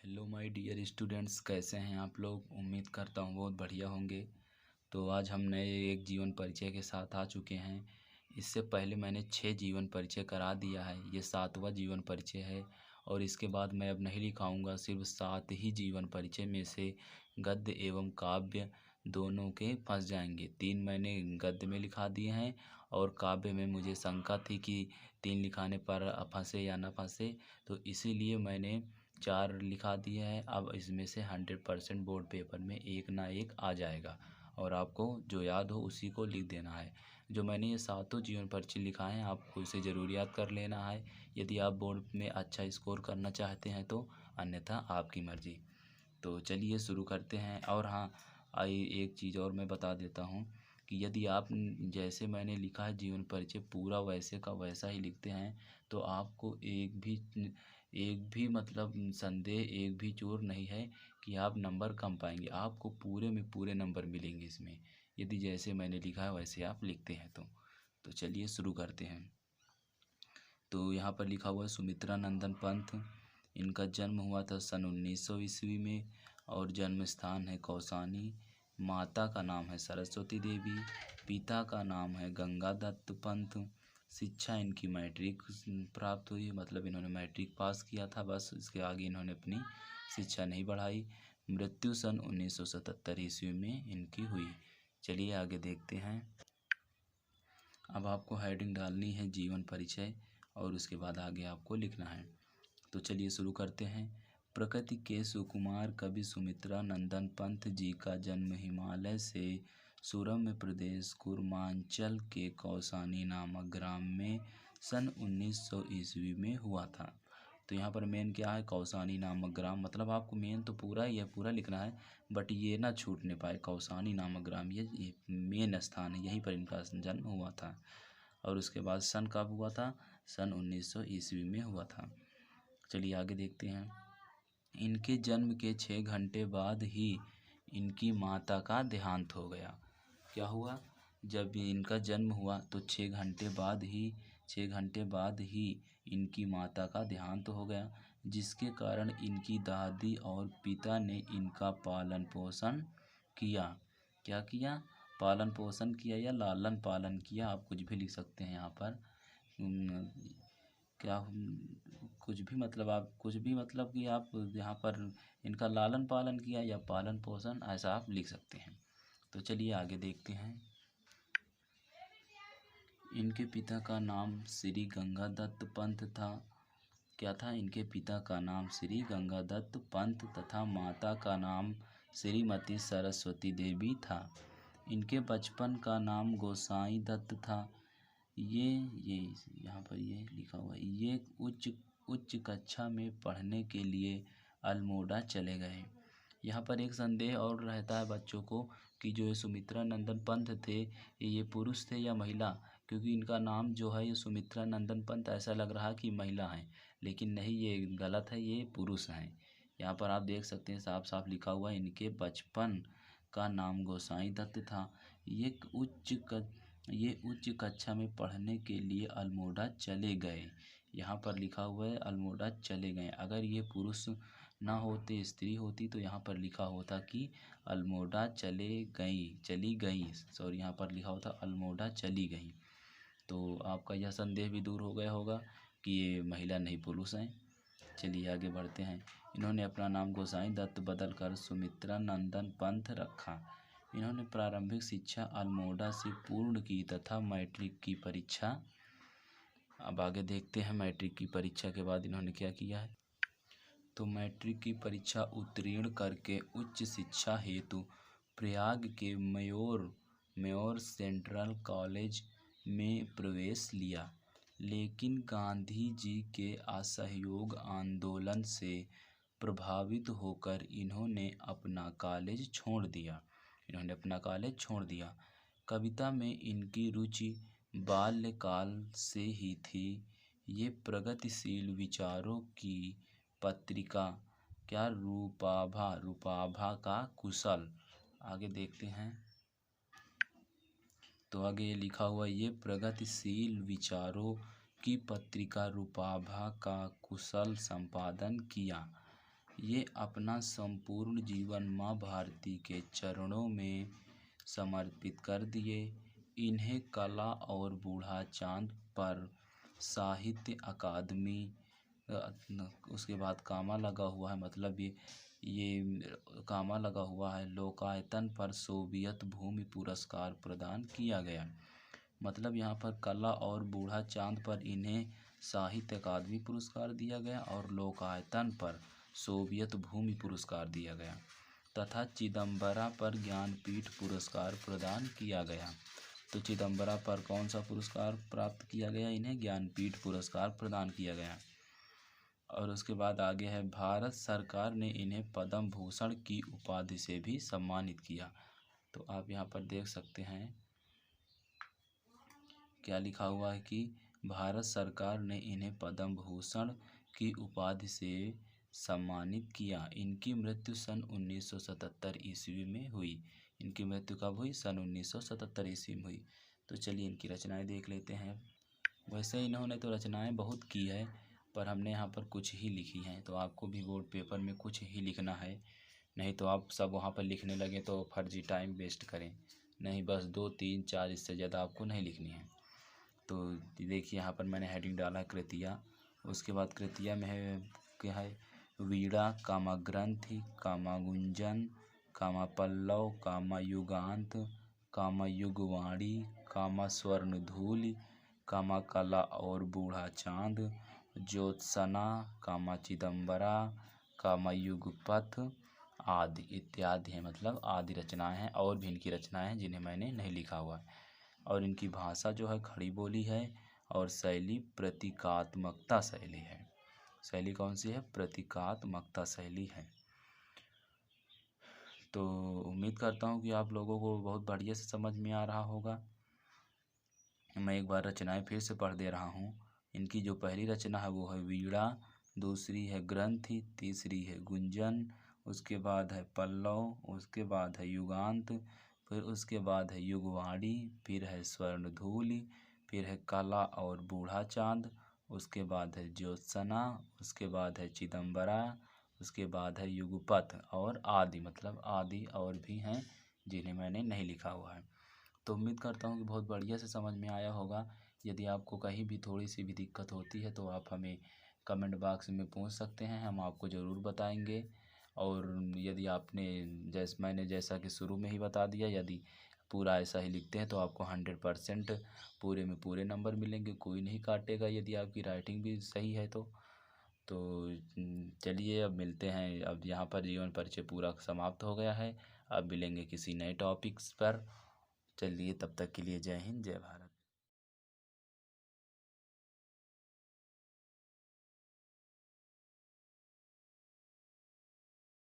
Hello my dear students, कैसे हैं आप लोग। उम्मीद करता हूँ बहुत बढ़िया होंगे। तो आज हम नए एक जीवन परिचय के साथ आ चुके हैं। इससे पहले मैंने 6 जीवन परिचय करा दिया है, ये 7वां जीवन परिचय है। और इसके बाद मैं अब नहीं लिखाऊंगा, सिर्फ 7 ही जीवन परिचय में से गद्य एवं काव्य दोनों के फंस जाएंगे। 3 मैंने गद्य में लिखा दिए हैं और काव्य में मुझे शंका थी कि 3 लिखाने पर फंसे या ना फंसे, तो इसीलिए मैंने 4 लिखा दिए हैं। अब इसमें से 100% बोर्ड पेपर में एक ना एक आ जाएगा और आपको जो याद हो उसी को लिख देना है। जो मैंने ये 7 जीवन परिचय लिखा है आपको इसे ज़रूर याद कर लेना है यदि आप बोर्ड में अच्छा स्कोर करना चाहते हैं तो, अन्यथा आपकी मर्ज़ी। तो चलिए शुरू करते हैं। और हाँ, एक चीज़ और मैं बता देता हूँ कि यदि आप जैसे मैंने लिखा है जीवन परिचय पूरा वैसे का वैसा ही लिखते हैं तो आपको एक भी मतलब संदेह, एक भी चूर नहीं है कि आप नंबर कम पाएंगे। आपको पूरे में पूरे नंबर मिलेंगे इसमें, यदि जैसे मैंने लिखा है वैसे आप लिखते हैं तो चलिए शुरू करते हैं। तो यहाँ पर लिखा हुआ है सुमित्रा नंदन पंत। इनका जन्म हुआ था सन 1900 ईस्वी में और जन्म स्थान है कौसानी। माता का नाम है सरस्वती देवी। पिता का नाम है गंगादत्त पंत। शिक्षा इनकी मैट्रिक प्राप्त हुई, मतलब इन्होंने मैट्रिक पास किया था, बस इसके आगे इन्होंने अपनी शिक्षा नहीं बढ़ाई। मृत्यु सन 1977 ईस्वी में इनकी हुई। चलिए आगे देखते हैं। अब आपको हेडिंग डालनी है जीवन परिचय और उसके बाद आगे आपको लिखना है। तो चलिए शुरू करते हैं। प्रकृति के सुकुमार कवि सुमित्रा नंदन पंत जी का जन्म हिमालय से सुरम्य प्रदेश कुर्मांचल के कौसानी नामक ग्राम में सन 1900 ईस्वी में हुआ था। तो यहाँ पर मेन क्या है, कौसानी नामक ग्राम, मतलब आपको मेन तो पूरा ही है, पूरा लिखना है, बट ये ना छूटने पाए। कौसानी नामक ग्राम ये मेन स्थान है, यहीं पर इनका जन्म हुआ था। और उसके बाद सन कब हुआ था, सन 1900 ईस्वी में हुआ था। चलिए आगे देखते हैं। इनके जन्म के 6 घंटे बाद ही इनकी माता का देहांत हो गया। क्या हुआ, जब इनका जन्म हुआ तो 6 घंटे बाद ही इनकी माता का देहांत हो गया, जिसके कारण इनकी दादी और पिता ने इनका पालन पोषण किया। क्या किया, पालन पोषण किया या लालन पालन किया, आप कुछ भी लिख सकते हैं यहाँ पर। क्या कुछ भी मतलब, आप कुछ भी मतलब कि आप यहाँ पर इनका लालन पालन किया या पालन पोषण, ऐसा आप लिख सकते हैं। तो चलिए आगे देखते हैं। इनके पिता का नाम श्री गंगादत्त पंत था। क्या था, इनके पिता का नाम श्री गंगादत्त पंत तथा माता का नाम श्रीमती सरस्वती देवी था। इनके बचपन का नाम गोसाई दत्त था। ये यहाँ पर ये लिखा हुआ है, ये उच्च कक्षा में पढ़ने के लिए अल्मोड़ा चले गए। यहाँ पर एक संदेह और रहता है बच्चों को कि जो ये सुमित्रा नंदन पंत थे ये पुरुष थे या महिला, क्योंकि इनका नाम जो है ये सुमित्रा नंदन पंत ऐसा लग रहा है कि महिला है, लेकिन नहीं, ये गलत है, ये पुरुष हैं। यहाँ पर आप देख सकते हैं साफ साफ लिखा हुआ है, इनके बचपन का नाम गोसाई दत्त था। ये उच्च कक्षा में पढ़ने के लिए अल्मोड़ा चले गए। यहाँ पर लिखा हुआ है अल्मोड़ा चले गए। अगर ये पुरुष ना होते, स्त्री होती, तो यहाँ पर लिखा होता कि अल्मोड़ा चली गई, सॉरी, यहाँ पर लिखा होता अल्मोड़ा चली गई। तो आपका यह संदेह भी दूर हो गया होगा कि ये महिला नहीं पुरुष हैं। चलिए आगे बढ़ते हैं। इन्होंने अपना नाम गोसाई दत्त बदल कर सुमित्रा नंदन पंत रखा। इन्होंने प्रारंभिक शिक्षा अल्मोड़ा से पूर्ण की तथा मैट्रिक की परीक्षा, अब आगे देखते हैं मैट्रिक की परीक्षा के बाद इन्होंने क्या किया है। तो मैट्रिक की परीक्षा उत्तीर्ण करके उच्च शिक्षा हेतु प्रयाग के मेयोर सेंट्रल कॉलेज में प्रवेश लिया, लेकिन गांधी जी के असहयोग आंदोलन से प्रभावित होकर इन्होंने अपना कॉलेज छोड़ दिया। कविता में इनकी रुचि बाल्यकाल से ही थी। ये प्रगतिशील विचारों की पत्रिका क्या रूपाभा का कुशल, आगे देखते हैं। तो आगे ये लिखा हुआ, ये प्रगतिशील विचारों की पत्रिका रूपाभा का कुशल संपादन किया। ये अपना संपूर्ण जीवन माँ भारती के चरणों में समर्पित कर दिए। इन्हें कला और बूढ़ा चांद पर साहित्य अकादमी, उसके बाद कामा लगा हुआ है, मतलब ये कामा लगा हुआ है, लोकायतन पर सोवियत भूमि पुरस्कार प्रदान किया गया। मतलब यहाँ पर कला और बूढ़ा चांद पर इन्हें साहित्य अकादमी पुरस्कार दिया गया और लोकायतन पर सोवियत भूमि पुरस्कार दिया गया तथा चिदम्बरा पर ज्ञानपीठ पुरस्कार प्रदान किया गया। तो चिदम्बरा पर कौन सा पुरस्कार प्राप्त किया गया? इन्हें ज्ञानपीठ पुरस्कार प्रदान किया गया। और उसके बाद आगे है, भारत सरकार ने इन्हें पद्म भूषण की उपाधि से भी सम्मानित किया। तो आप यहाँ पर देख सकते हैं क्या लिखा हुआ है कि भारत सरकार ने इन्हें पद्म भूषण की उपाधि से सम्मानित किया। इनकी मृत्यु सन 1977 ईस्वी में हुई। इनकी मृत्यु कब हुई? सन 1977 ईस्वी में हुई। तो चलिए इनकी रचनाएं देख लेते हैं। वैसे इन्होंने तो रचनाएं बहुत की है, पर हमने यहाँ पर कुछ ही लिखी हैं। तो आपको भी बोर्ड पेपर में कुछ ही लिखना है, नहीं तो आप सब वहाँ पर लिखने लगे तो फर्जी टाइम वेस्ट करें। नहीं, बस 2 3 4, इससे ज़्यादा आपको नहीं लिखनी है। तो देखिए यहाँ पर मैंने हेडिंग डाला कृतिया। उसके बाद कृतिया में है क्या है? वीणा, कामा ग्रंथि, कामा गुंजन, कामा पल्लव, कामा युगांत, कामा युगवाणी, कामा स्वर्ण धूलि, कामा कला और बूढ़ा चांद, ज्योत्सना, कामा चिदम्बरा, कामा युगपथ आदि इत्यादि हैं। मतलब आदि रचनाएं हैं, और भी इनकी रचनाएं हैं जिन्हें मैंने नहीं लिखा हुआ है। और इनकी भाषा जो है खड़ी बोली है, और शैली प्रतीकात्मकता शैली है। शैली कौन सी है? प्रतीकात्मकता शैली है। तो उम्मीद करता हूँ कि आप लोगों को बहुत बढ़िया से समझ में आ रहा होगा। मैं एक बार रचनाएं फिर से पढ़ दे रहा हूँ। इनकी जो पहली रचना है वो है वीणा, दूसरी है ग्रंथि, तीसरी है गुंजन, उसके बाद है पल्लव, उसके बाद है युगांत, फिर उसके बाद है युगवाणी, फिर है स्वर्ण धूलि, फिर है कला और बूढ़ा चांद, उसके बाद है ज्योत्सना, उसके बाद है चिदम्बरा, उसके बाद है युगपथ और आदि। मतलब आदि और भी हैं जिन्हें मैंने नहीं लिखा हुआ है। तो उम्मीद करता हूँ कि बहुत बढ़िया से समझ में आया होगा। यदि आपको कहीं भी थोड़ी सी भी दिक्कत होती है तो आप हमें कमेंट बॉक्स में पूछ सकते हैं, हम आपको ज़रूर बताएंगे। और यदि आपने मैंने जैसा कि शुरू में ही बता दिया, यदि पूरा ऐसा ही लिखते हैं तो आपको 100% पूरे में पूरे नंबर मिलेंगे, कोई नहीं काटेगा यदि आपकी राइटिंग भी सही है तो। चलिए अब मिलते हैं। अब यहाँ पर जीवन परिचय पूरा समाप्त हो गया है। अब मिलेंगे किसी नए टॉपिक्स पर। चलिए तब तक के लिए जय हिंद, जय भारत।